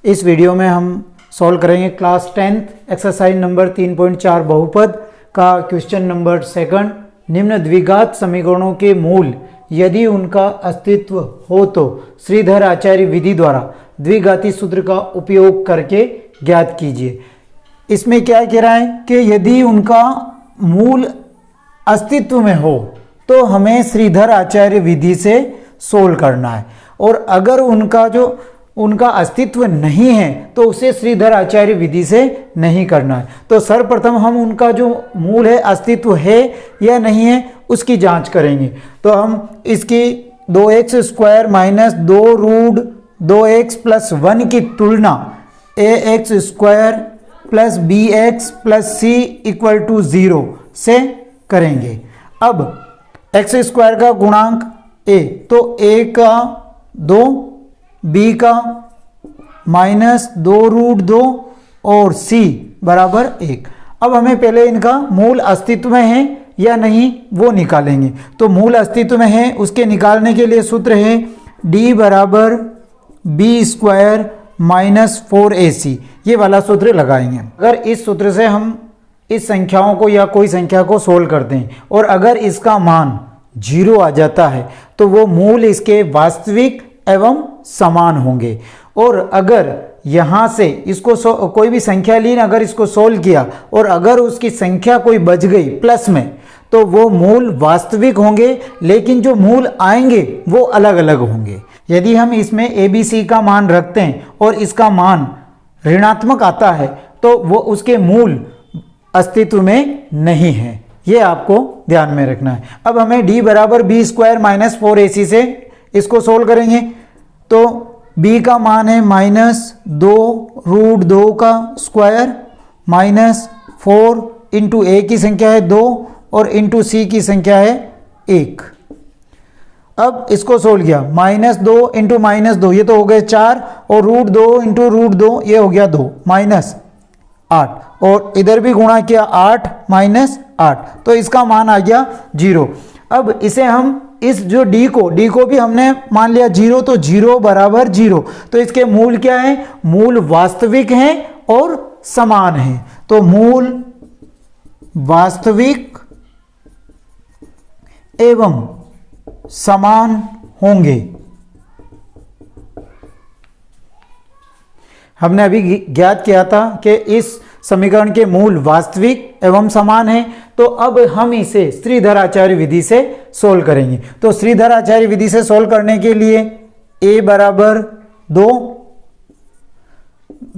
इस वीडियो में हम सॉल्व करेंगे क्लास 10th एक्सरसाइज नंबर 3.4 बहुपद का क्वेश्चन नंबर 2। निम्न द्विघात समीकरणों के मूल यदि उनका अस्तित्व हो तो श्रीधर आचार्य विधि द्वारा द्विघाती सूत्र का उपयोग करके ज्ञात कीजिए। इसमें क्या कह रहा है कि यदि उनका मूल अस्तित्व में हो तो हमें श्रीधर आचार्य विधि से सोल्व करना है, और अगर उनका अस्तित्व नहीं है तो उसे श्रीधर आचार्य विधि से नहीं करना है। तो सर्वप्रथम हम उनका जो मूल है अस्तित्व है या नहीं है उसकी जांच करेंगे। तो हम इसकी 2x² minus 2 root 2x plus 1 की तुलना ax² plus bx plus c equal to 0 से करेंगे। अब x² का गुणांक a, तो a का 2, b का माइनस 2 रूट 2 और c बराबर 1। अब हमें पहले इनका मूल अस्तित्व में है या नहीं वो निकालेंगे। तो मूल अस्तित्व में है उसके निकालने के लिए सूत्र है d बराबर b² माइनस 4ac, ये वाला सूत्र लगाएंगे। अगर इस सूत्र से हम इस संख्याओं को या कोई संख्या को सोल्व करते हैं और अगर इसका मान 0 आ जाता है तो वो मूल इसके वास्तविक एवं समान होंगे। और अगर यहाँ से इसको कोई भी संख्या ली, अगर इसको सोल्व किया और अगर उसकी संख्या कोई बच गई प्लस में तो वो मूल वास्तविक होंगे, लेकिन जो मूल आएंगे वो अलग अलग होंगे। यदि हम इसमें ABC का मान रखते हैं और इसका मान ऋणात्मक आता है तो वो उसके मूल अस्तित्व में नहीं है, ये आपको ध्यान में रखना है। अब हमें d बराबर b² माइनस 4ac से इसको सोल्व करेंगे। तो b का मान है माइनस 2 रूट 2 का स्क्वायर माइनस 4 इंटू a की संख्या है 2 और इंटू c की संख्या है 1। अब इसको सोल्व किया, माइनस 2 इंटू माइनस 2 ये तो हो गए 4 और रूट 2 इंटू रूट 2 ये हो गया 2 माइनस 8, और इधर भी गुणा किया 8 माइनस 8, तो इसका मान आ गया 0। अब इसे हम इस जो d को भी हमने मान लिया 0, तो 0 बराबर 0, तो इसके मूल क्या है, मूल वास्तविक हैं और समान हैं। तो मूल वास्तविक एवं समान होंगे। हमने अभी ज्ञात किया था कि इस समीकरण के मूल वास्तविक एवं समान है। तो अब हम इसे श्रीधर आचार्य विधि से सोल्व करेंगे। तो श्रीधर आचार्य विधि से सोल्व करने के लिए a बराबर 2,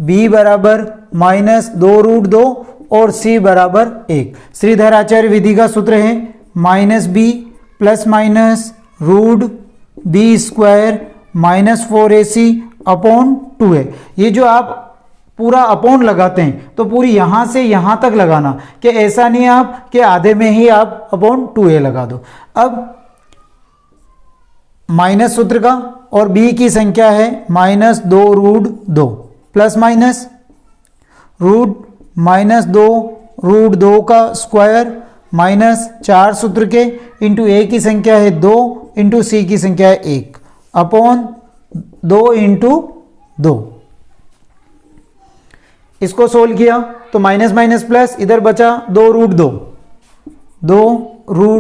b बराबर माइनस 2 रूट 2 और c बराबर 1। श्रीधर आचार्य विधि का सूत्र है minus b plus minus root b² minus 4ac upon 2a। ये जो आप पूरा अपॉन लगाते हैं तो पूरी यहां से यहां तक लगाना, कि ऐसा नहीं आप कि आधे में ही आप अपॉन 2a लगा दो। अब माइनस सूत्र का और b की संख्या है minus 2 root 2 plus minus root minus 2 root 2 का स्क्वायर माइनस 4 सूत्र के इंटू a की संख्या है 2 इंटू c की संख्या है 1 अपॉन 2 इंटू 2। इसको सोल्व किया तो माइनस माइनस प्लस, इधर बचा 2 रूट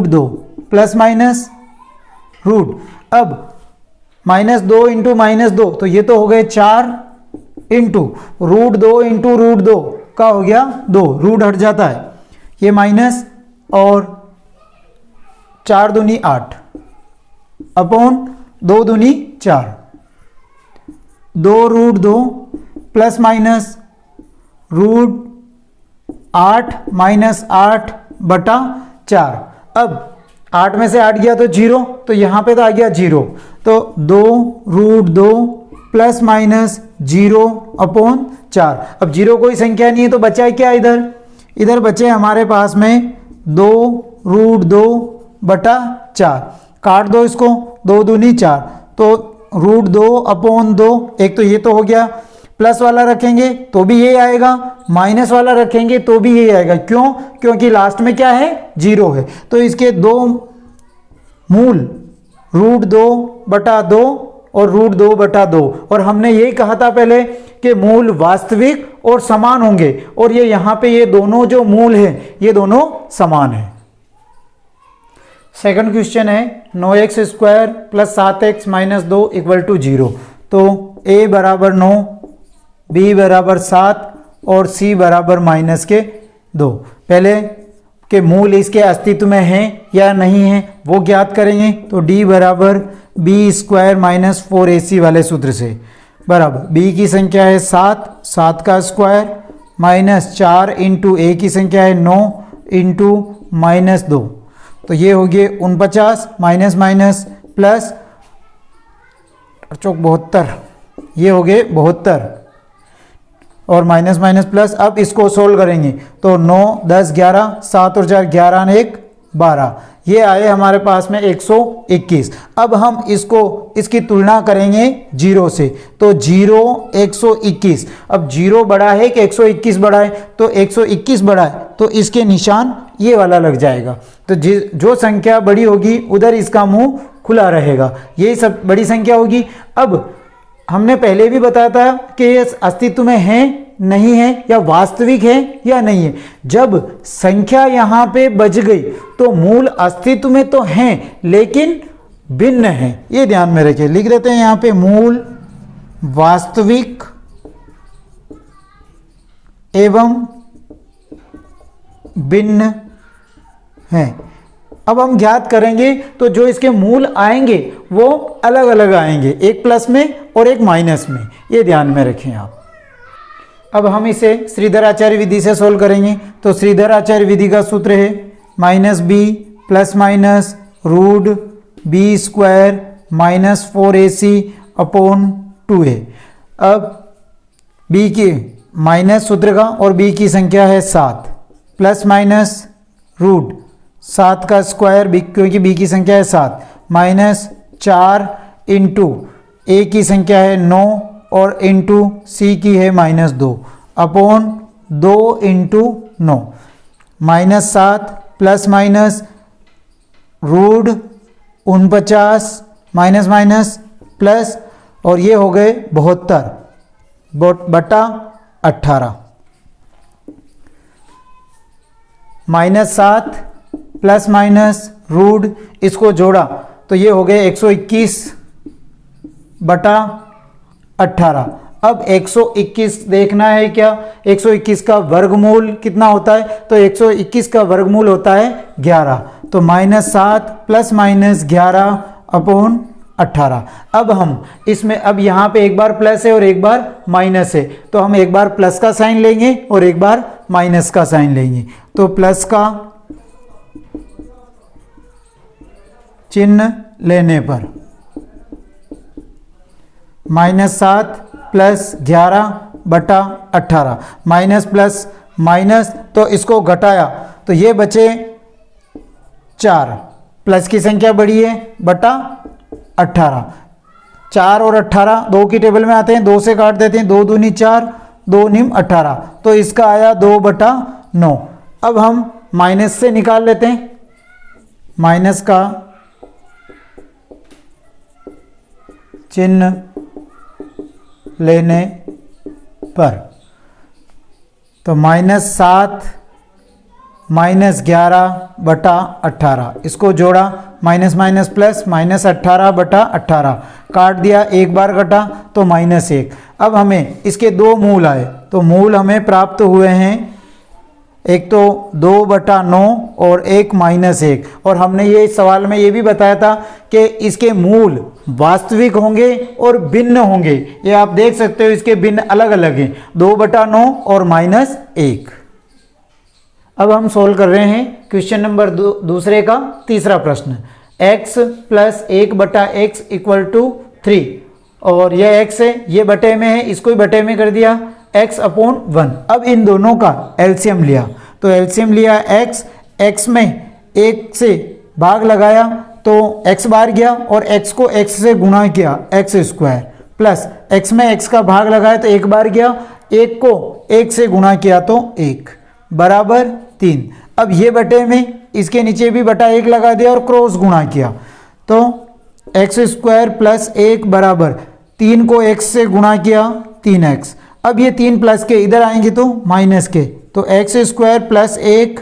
2 प्लस माइनस रूट। अब माइनस 2 इंटू माइनस 2 तो ये तो हो गए 4 इंटू रूट 2 इंटू रूट 2 का हो गया 2, रूट हट जाता है, ये माइनस और 4 दूनी 8 अपॉन 2 दूनी 4, 2 root 2 plus minus root 8 minus 8 बटा 4। अब 8 में से 8 गया तो 0, तो यहाँ पे तो आ गया 0, तो 2 रूट 2 प्लस माइनस 0 अपॉन 4। अब 0 कोई संख्या नहीं है तो बचा है क्या, इधर बचे हमारे पास में 2 रूट 2 बटा 4। काट दो इसको, 2 दूनी 4, तो रूट 2 अपॉन 2, एक तो ये तो हो गया, प्लस वाला रखेंगे तो भी ये आएगा, माइनस वाला रखेंगे तो भी ये आएगा। क्यों? क्योंकि लास्ट में क्या है, 0 है। तो इसके दो मूल रूट 2 बटा 2 और रूट 2 बटा 2, और हमने यही कहा था पहले कि मूल वास्तविक और समान होंगे, और ये यहाँ पे ये दोनों जो मूल हैं ये दोनों समान हैं। सेकंड क्वेश्चन है 9x square plus 7x minus 2 equal to 0। तो a बराबर 9, b बराबर 7 और c बराबर माइनस के 2। पहले के मूल इसके अस्तित्व में हैं या नहीं हैं वो ज्ञात करेंगे। तो d बराबर b स्क्वायर माइनस 4ac वाले सूत्र से बराबर b की संख्या है 7, 7 का स्क्वायर माइनस 4 इंटू a की संख्या है 9 इंटू माइनस 2, तो ये हो गए 49 माइनस माइनस प्लस 72, ये हो गए 72 और माइनस माइनस प्लस। अब इसको सोल्व करेंगे तो 9, 10, 11, 7 और 4 11 1 12, ये आए हमारे पास में 121। अब हम इसकी तुलना करेंगे 0 से, तो 0 121। अब 0 बड़ा है कि 121 बड़ा है, तो 121 बड़ा है तो इसके निशान ये वाला लग जाएगा। तो जो संख्या बड़ी होगी उधर इसका मुंह खुला रहेगा, यही सब बड़ी संख्या होगी। अब हमने पहले भी बताया था कि ये अस्तित्व में है नहीं है या वास्तविक है या नहीं है। जब संख्या यहाँ पे बच गई तो मूल अस्तित्व में तो हैं लेकिन भिन्न है, ये ध्यान में रखिए। लिख देते हैं यहाँ पे मूल वास्तविक एवं भिन्न है। अब हम ज्ञात करेंगे तो जो इसके मूल आएंगे वो अलग अलग आएंगे, एक प्लस में और एक माइनस में, ये ध्यान में रखें आप। अब हम इसे श्रीधर आचार्य विधि से सोल्व करेंगे। तो श्रीधर आचार्य विधि का सूत्र है minus B plus minus root B square minus 4ac upon 2a। अब b की माइनस सूत्र का और b की संख्या है 7 प्लस माइनस रूट 7 का स्क्वायर क्योंकि b की संख्या है 7 माइनस 4 इंटू a की संख्या है 9 और इंटू c की है minus 2 upon 2 into 9 minus 7 plus minus root 49 minus minus plus और ये हो गए 72 बटा 18 माइनस 7 प्लस माइनस रूट इसको जोड़ा तो ये हो गए 121 बटा 18। अब 121 देखना है क्या, 121 का वर्गमूल कितना होता है, तो 121 का वर्गमूल होता है 11। तो माइनस 7 प्लस माइनस 11 अपॉन 18। अब हम इसमें अब यहाँ पे एक बार प्लस है और एक बार माइनस है, तो हम एक बार प्लस का साइन लेंगे और एक बार माइनस का साइन लेंगे। तो प्लस का चिन्ह लेने पर माइनस 7 प्लस 11 बटा 18 माइनस प्लस माइनस, तो इसको घटाया तो ये बचे 4, प्लस की संख्या बड़ी है बटा 18। 4 और 18 2 की टेबल में आते हैं, 2 से काट देते हैं, 2 दूनी 4 2 निम 18, तो इसका आया 2 बटा 9। अब हम माइनस से निकाल लेते हैं, माइनस का चिन्ह लेने पर तो माइनस 7 माइनस 11 बटा 18, इसको जोड़ा माइनस माइनस प्लस माइनस 18 बटा 18, काट दिया एक बार कटा तो माइनस 1। अब हमें इसके दो मूल आए, तो मूल हमें प्राप्त हुए हैं, एक तो 2 बटा 9 और एक माइनस 1। और हमने ये सवाल में ये भी बताया था कि इसके मूल वास्तविक होंगे और भिन्न होंगे, ये आप देख सकते हो इसके भिन्न अलग अलग हैं, 2 बटा 9 और माइनस 1। अब हम सोल्व कर रहे हैं क्वेश्चन नंबर दूसरे का तीसरा प्रश्न, x प्लस 1 बटा x इक्वल टू 3, और यह x है, ये बटे में है, इसको ही बटे में कर दिया x अपॉन 1। अब इन दोनों का एलसीएम लिया, तो एलसीएम लिया x में 1 से भाग लगाया तो x बार गया और x को x से गुणा किया x स्क्वायर, प्लस x में x का भाग लगाया तो 1 बार गया, 1 को 1 से गुणा किया तो 1 बराबर 3। अब ये बटे में इसके नीचे भी बटा 1 लगा दिया और क्रॉस गुणा किया तो x स्क्वायर प्लस 1 बराबर 3 को x से गुणा किया 3x, अब ये 3 प्लस के इधर आएंगे तो माइनस के, तो X square plus 1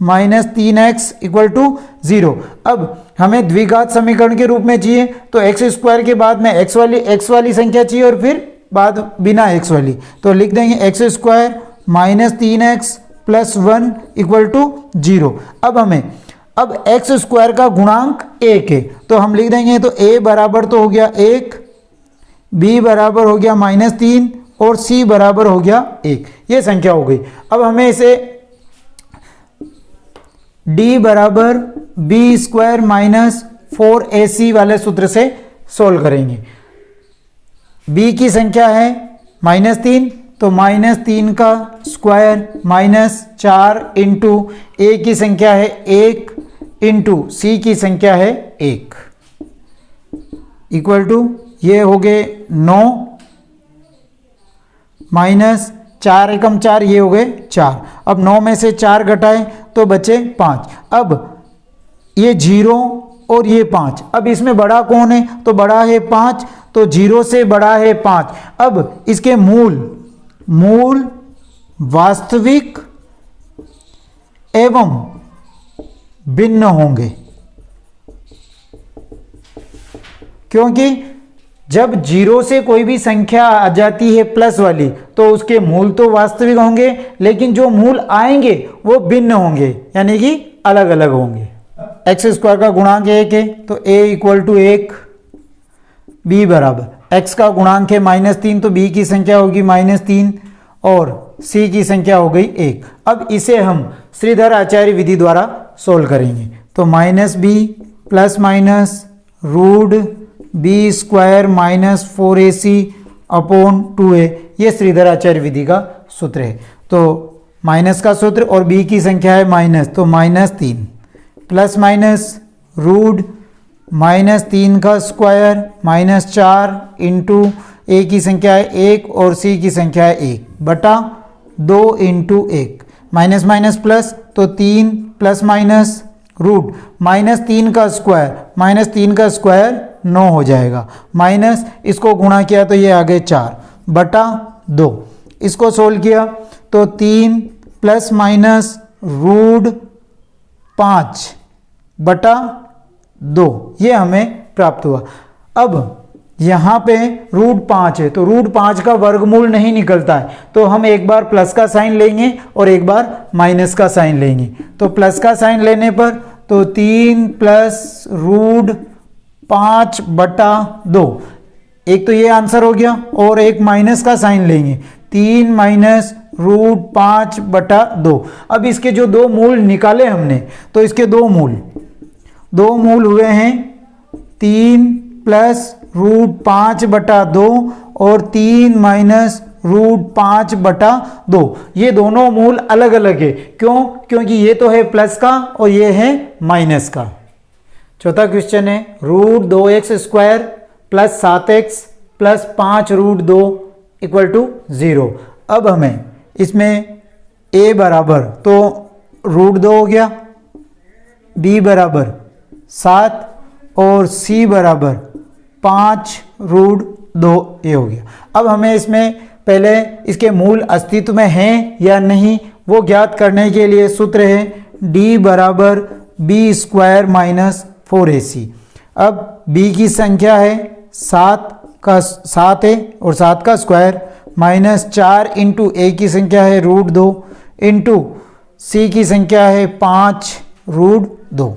minus 3x equal to 0। अब हमें द्विघात समीकरण के रूप में चाहिए, तो एक्स स्क्वायर के बाद में x वाली संख्या चाहिए और फिर बाद बिना x वाली, तो लिख देंगे X square minus 3x plus 1 equal to 0। अब एक्स स्क्वायर का गुणांक 1 है, तो हम लिख देंगे, तो a बराबर तो हो गया 1, b बराबर हो गया -3 और c बराबर हो गया 1। ये संख्या हो गई। अब हमें इसे d बराबर बी स्क्वायर माइनस 4ac वाले सूत्र से सोल्व करेंगे। b की संख्या है -3, तो -3 का स्क्वायर -4 इंटू a की संख्या है 1 इंटू c की संख्या है 1 इक्वल टू ये हो गए 9 माइनस 4 एकम 4, ये हो गए 4। अब 9 में से 4 घटाएं तो बचे 5। अब ये 0 और ये 5, अब इसमें बड़ा कौन है, तो बड़ा है 5, तो 0 से बड़ा है 5। अब इसके मूल वास्तविक एवं भिन्न होंगे, क्योंकि जब 0 से कोई भी संख्या आ जाती है प्लस वाली तो उसके मूल तो वास्तविक होंगे, लेकिन जो मूल आएंगे वो भिन्न होंगे, यानी कि अलग अलग होंगे। एक्स स्क्वायर का गुणांक 1 है, तो a इक्वल टू 1, b बराबर x का गुणांक है -3, तो b की संख्या होगी -3 और c की संख्या हो गई 1। अब इसे हम श्रीधर आचार्य विधि द्वारा सोल्व करेंगे, तो -b plus minus root B square minus 4ac upon 2a, ये श्रीधर आचार्य विधि का सूत्र है। तो माइनस का सूत्र और b की संख्या है माइनस, तो -3 प्लस माइनस रूट -3 का स्क्वायर -4 इंटू a की संख्या है 1 और c की संख्या है 1 बटा 2 इंटू 1, माइनस माइनस प्लस, तो 3 प्लस माइनस रूट -3 का स्क्वायर 9 हो जाएगा, माइनस इसको गुणा किया तो ये आ गए 4 बटा 2। इसको सोल्व किया तो 3 प्लस माइनस रूट 5 बटा 2, ये हमें प्राप्त हुआ। अब यहाँ पे रूट 5 है, तो रूट 5 का वर्गमूल नहीं निकलता है, तो हम एक बार प्लस का साइन लेंगे और एक बार माइनस का साइन लेंगे। तो प्लस का साइन लेने पर तो 3 प्लस रूट 5 बटा 2, एक तो ये आंसर हो गया, और एक माइनस का साइन लेंगे, 3 माइनस रूट 5 बटा 2। अब इसके जो दो मूल निकाले हमने, तो इसके दो मूल हुए हैं 3 प्लस रूट 5 बटा 2 और 3 माइनस रूट 5 बटा 2। ये दोनों मूल अलग अलग है, क्यों? क्योंकि ये तो है प्लस का और ये है माइनस का। चौथा क्वेश्चन है root 2x square plus 7x plus 5 root 2 equal to 0। अब हमें इसमें a बराबर तो रूट 2 हो गया, b बराबर 7 और c बराबर 5 रूट 2 ये हो गया। अब हमें इसमें पहले इसके मूल अस्तित्व में हैं या नहीं वो ज्ञात करने के लिए सूत्र है d बराबर बी स्क्वायर माइनस 4ac। अब b की संख्या है 7 है और 7 का स्क्वायर -4 इंटू a की संख्या है रूट 2 इंटू c की संख्या है 5 रूट 2।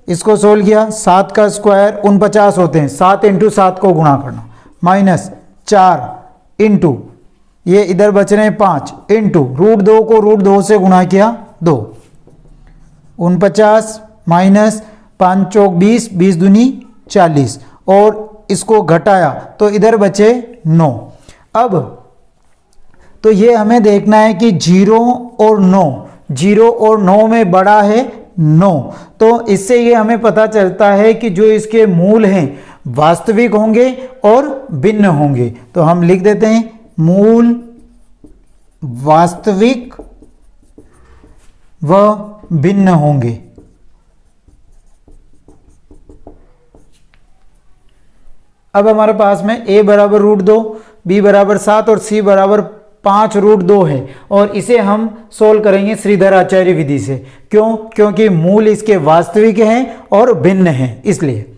इसको सोल्व किया, 7 का स्क्वायर 49 होते हैं, 7 इंटू 7 को गुणा करना, -4 इंटू ये इधर बच रहे हैं 5 इंटू रूट 2 को रूट 2 से गुणा किया 2, 49 माइनस 5 चौक 20, 20 दूनी 40 और इसको घटाया तो इधर बचे 9। अब तो ये हमें देखना है कि 0 और 9 में बड़ा है 9, तो इससे ये हमें पता चलता है कि जो इसके मूल हैं वास्तविक होंगे और भिन्न होंगे। तो हम लिख देते हैं मूल वास्तविक व भिन्न होंगे। अब हमारे पास में a बराबर रूट 2, b बराबर 7 और c बराबर 5√2 है, और इसे हम सोल्व करेंगे श्रीधर आचार्य विधि से। क्यों? क्योंकि मूल इसके वास्तविक हैं और भिन्न हैं, इसलिए।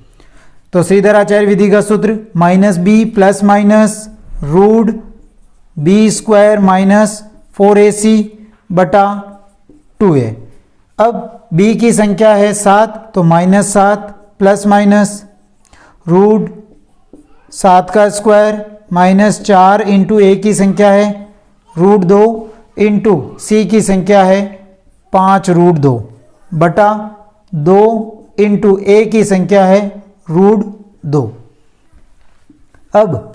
तो श्रीधर आचार्य विधि का सूत्र -b plus minus root b² minus 4ac बटा 2a। अब b की संख्या है 7, तो -7 प्लस माइनस रूट 7 का स्क्वायर माइनस 4 इंटू a की संख्या है √2 इंटू c की संख्या है 5√2 बटा 2 इंटू a की संख्या है √2। अब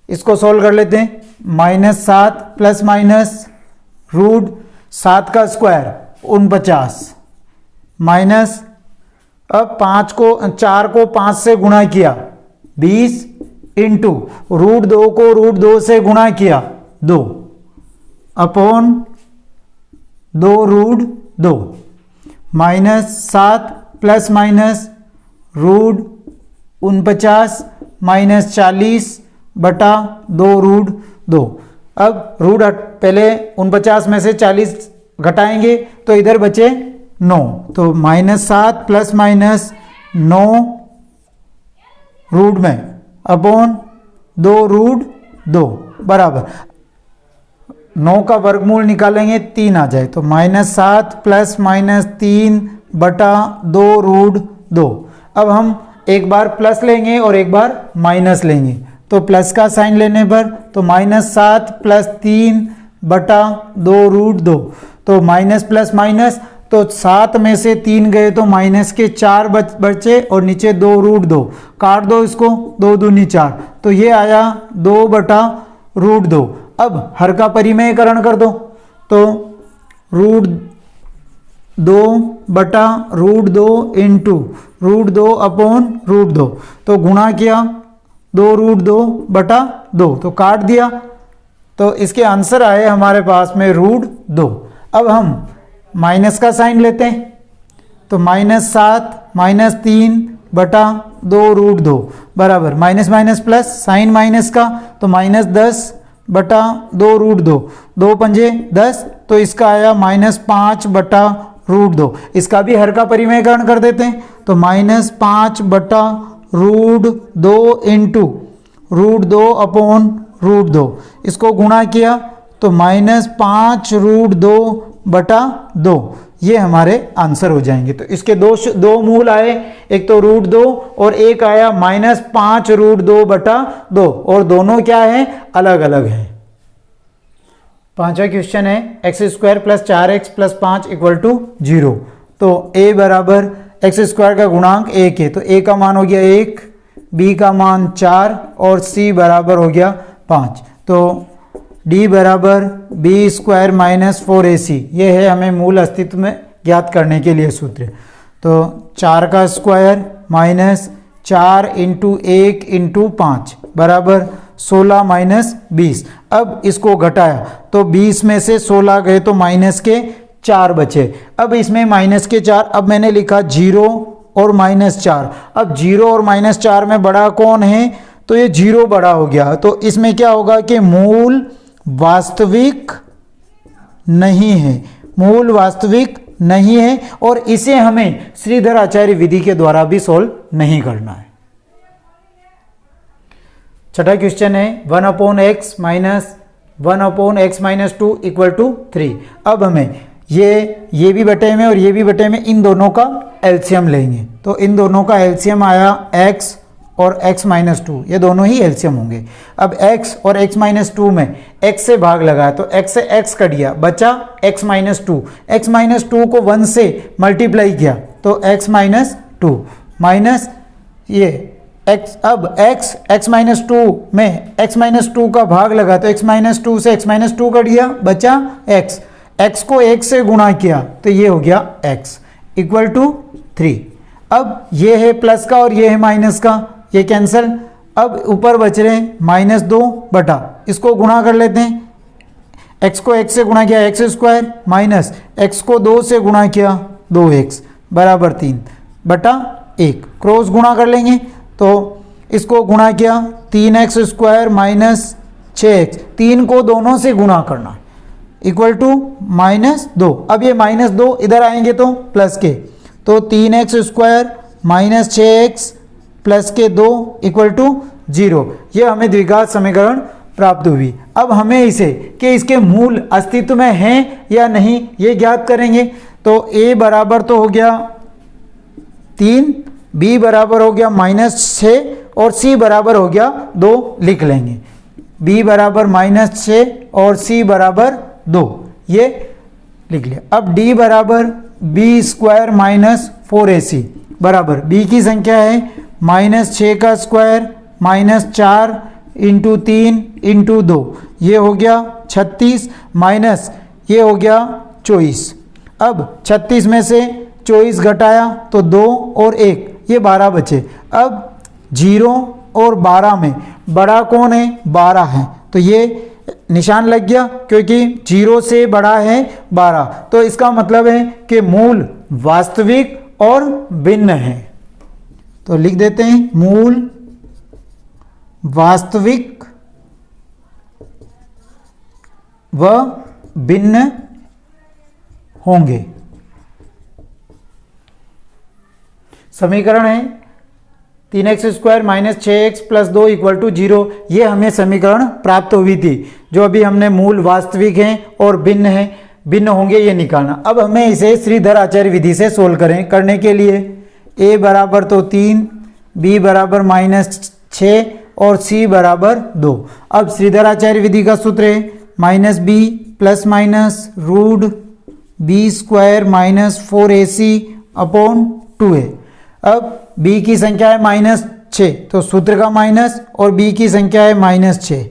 इसको सोल्व कर लेते हैं। -7 प्लस माइनस रूट 7 का स्क्वायर 49 माइनस, अब 4 को 5 से गुणा किया 20 इंटू √2 को √2 से गुणा किया 2 upon 2√2 -7 plus minus root 49 minus 40 बटा 2√2। अब रूट पहले 49 में से 40 घटाएंगे तो इधर बचे 9, तो -7 प्लस माइनस 9 रूट में अपॉन 2√2 बराबर 9 का वर्गमूल निकालेंगे 3 आ जाए, तो -7 प्लस माइनस 3 बटा 2√2। अब हम एक बार प्लस लेंगे और एक बार माइनस लेंगे, तो प्लस का साइन लेने पर तो -7 प्लस 3 बटा 2√2, तो माइनस प्लस माइनस, तो 7 में से 3 गए तो माइनस के 4 बचे और नीचे 2√2, काट दो इसको, 2 दूनी 4, तो ये आया 2 बटा √2। अब हर का परिमेयकरण कर दो, तो √2 बटा √2 इंटू √2 अपॉन √2, तो गुणा किया 2√2 बटा 2, तो काट दिया, तो इसके आंसर आए हमारे पास में √2। अब हम माइनस का साइन लेते हैं, तो -7 माइनस 3 बटा 2√2 बराबर minus minus plus, sign minus का तो -10 बटा 2√2, 2 पंजे 10, तो इसका आया -5 बटा √2। इसका भी हर का परिमेयकरण कर देते हैं, तो -5 बटा √2 इंटू √2 अपॉन √2, इसको गुणा किया तो -5 √2 बटा 2, ये हमारे आंसर हो जाएंगे। तो इसके दो मूल आए, एक तो √2 और एक आया -5 √2 बटा 2, और दोनों क्या है? अलग अलग हैं। पांचवा क्वेश्चन है x² plus 4x plus 5 equal to 0। तो a बराबर x² का गुणांक 1 है, तो a का मान हो गया 1, b का मान 4 और c बराबर हो गया 5। तो d बराबर b² माइनस 4ac, ये है हमें मूल अस्तित्व में ज्ञात करने के लिए सूत्र। तो 4 का स्क्वायर माइनस 4 इंटू 1 इंटू 5 बराबर 16 माइनस 20। अब इसको घटाया तो 20 में से 16 गए तो माइनस के 4 बचे। अब इसमें माइनस के 4, अब मैंने लिखा 0 और -4। अब 0 और -4 में बड़ा कौन है? तो ये 0 बड़ा हो गया। तो इसमें क्या होगा कि मूल वास्तविक नहीं है, मूल वास्तविक नहीं है, और इसे हमें श्रीधर आचार्य विधि के द्वारा भी सोल्व नहीं करना है। छठा क्वेश्चन है 1/x minus 1/x minus 2 equal to 3। अब हमें ये भी बटे में और ये भी बटे में, इन दोनों का एलसीएम लेंगे। तो इन दोनों का एलसीएम आया x और x माइनस 2, ये दोनों ही एलसीएम होंगे। अब x और x माइनस 2 में x से भाग लगाया तो x से x कट गया, बचा x माइनस 2। x माइनस 2 को 1 से मल्टीप्लाई किया तो x माइनस 2 माइनस ये x। अब x माइनस 2 में x माइनस 2 का भाग लगा तो x माइनस 2 से x माइनस 2 कट गया, बचा x को 1 से गुणा किया तो ये हो गया x इक्वल टू 3। अब ये है प्लस का और ये है माइनस का, ये कैंसिल। अब ऊपर बच रहे -2 बटा, इसको गुणा कर लेते हैं। x को 1 से गुणा किया x² माइनस x को 2 से गुणा किया 2x बराबर 3 बटा 1। क्रॉस गुणा कर लेंगे तो इसको गुणा किया 3x² माइनस 6x, 3 को दोनों से गुणा करना इक्वल टू -2। अब ये -2 इधर आएंगे तो प्लस के, तो 3x² माइनस 6x प्लस के 2 इक्वल टू 0। ये हमें द्विघात समीकरण प्राप्त हुई। अब हमें इसे कि इसके मूल अस्तित्व में हैं या नहीं ये ज्ञात करेंगे। तो a बराबर तो हो गया 3, b बराबर हो गया -6 और c बराबर हो गया 2 लिख लेंगे। b बराबर -6 और c बराबर 2 ये लिख लिया। अब d बराबर b² माइनस 4ac बराबर b की संख्या है -6 का स्क्वायर -4 इंटू 3 इंटू 2, ये हो गया 36 माइनस ये हो गया 24। अब 36 में से 24 घटाया तो 2 और 1 ये 12 बचे। अब 0 और 12 में बड़ा कौन है? 12 है, तो ये निशान लग गया क्योंकि 0 से बड़ा है 12। तो इसका मतलब है कि मूल वास्तविक और भिन्न है। तो लिख देते हैं मूल वास्तविक व भिन्न होंगे। समीकरण है 3x² minus 6x plus 2 equal to 0। ये हमें समीकरण प्राप्त हुई थी जो अभी हमने मूल वास्तविक हैं और भिन्न होंगे ये निकालना। अब हमें इसे श्रीधर आचार्य विधि से सोल्व करने के लिए a बराबर तो 3, b बराबर -6 और c बराबर 2। अब श्रीधर आचार्य विधि का सूत्र है -b plus minus root b² minus 4ac upon 2a। अब b की संख्या है -6 तो सूत्र का माइनस और b की संख्या है -6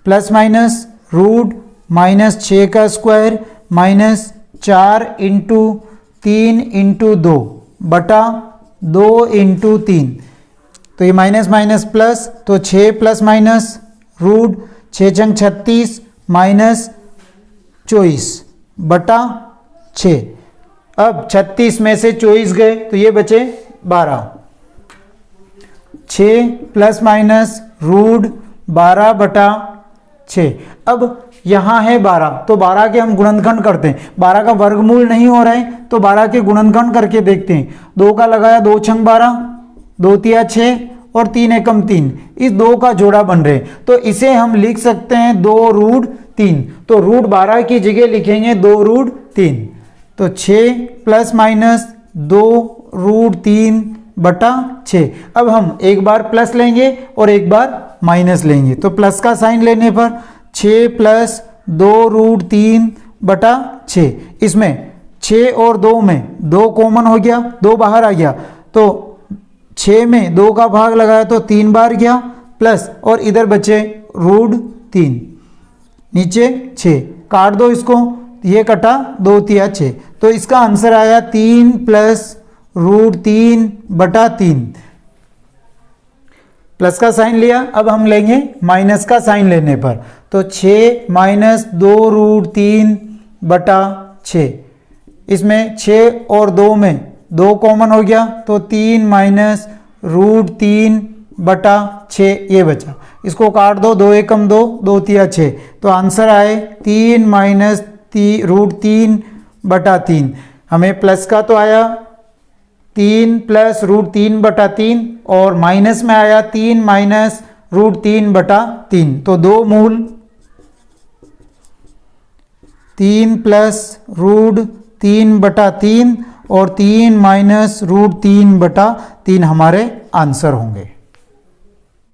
प्लस माइनस रूट -6 का स्क्वायर -4 इंटू 3 इंटू 2 बटा 2 इंटू 3, तो ये माइनस माइनस प्लस, तो 6 प्लस माइनस रूट 6 छंग 36 माइनस 24 बटा 6। अब 36 में से 24 गए तो ये बचे 12। 6 प्लस माइनस रूट 12 बटा 6। अब यहाँ है 12 तो 12 के हम गुणनखंड करते हैं। 12 का वर्गमूल नहीं हो रहा है तो 12 के गुणनखंड करके देखते हैं। 2 का लगाया 2 छंग 12, 2 तिया 6 और 3 एकम 3, इस 2 का जोड़ा बन रहे हैं तो इसे हम लिख सकते हैं 2 रूट 3। तो रूट 12 की जगह लिखेंगे 2 रूट 3। तो 6 प्लस माइनस 2 रूट 3 बटा 6। अब हम एक बार प्लस लेंगे और एक बार माइनस लेंगे। तो प्लस का साइन लेने पर 6 प्लस 2 रूट 3 बटा 6। इसमें 6 और 2 में 2 कॉमन हो गया, 2 बाहर आ गया तो 6 में 2 का भाग लगाया तो 3 बार गया प्लस और इधर बचे रूट 3, नीचे 6 काट दो इसको, ये कटा 2 तिया 6। तो इसका आंसर आया 3 प्लस रूट 3 बटा 3। प्लस का साइन लिया, अब हम लेंगे माइनस का साइन लेने पर तो 6 माइनस 2 रूट 3 बटा 6। इसमें 6 और 2 में 2 कॉमन हो गया तो 3 माइनस रूट 3 बटा 6 ये बचा। इसको काट दो, 2 एकम 2, 2 तिया 6। तो आंसर आए 3 माइनस रूट 3 बटा 3। हमें प्लस का तो आया 3 प्लस रूट 3 बटा 3 और माइनस में आया 3 माइनस रूट 3 बटा 3। तो 2 मूल 3 प्लस रूट 3 बटा 3 और 3 माइनस रूट 3 बटा 3 हमारे आंसर होंगे।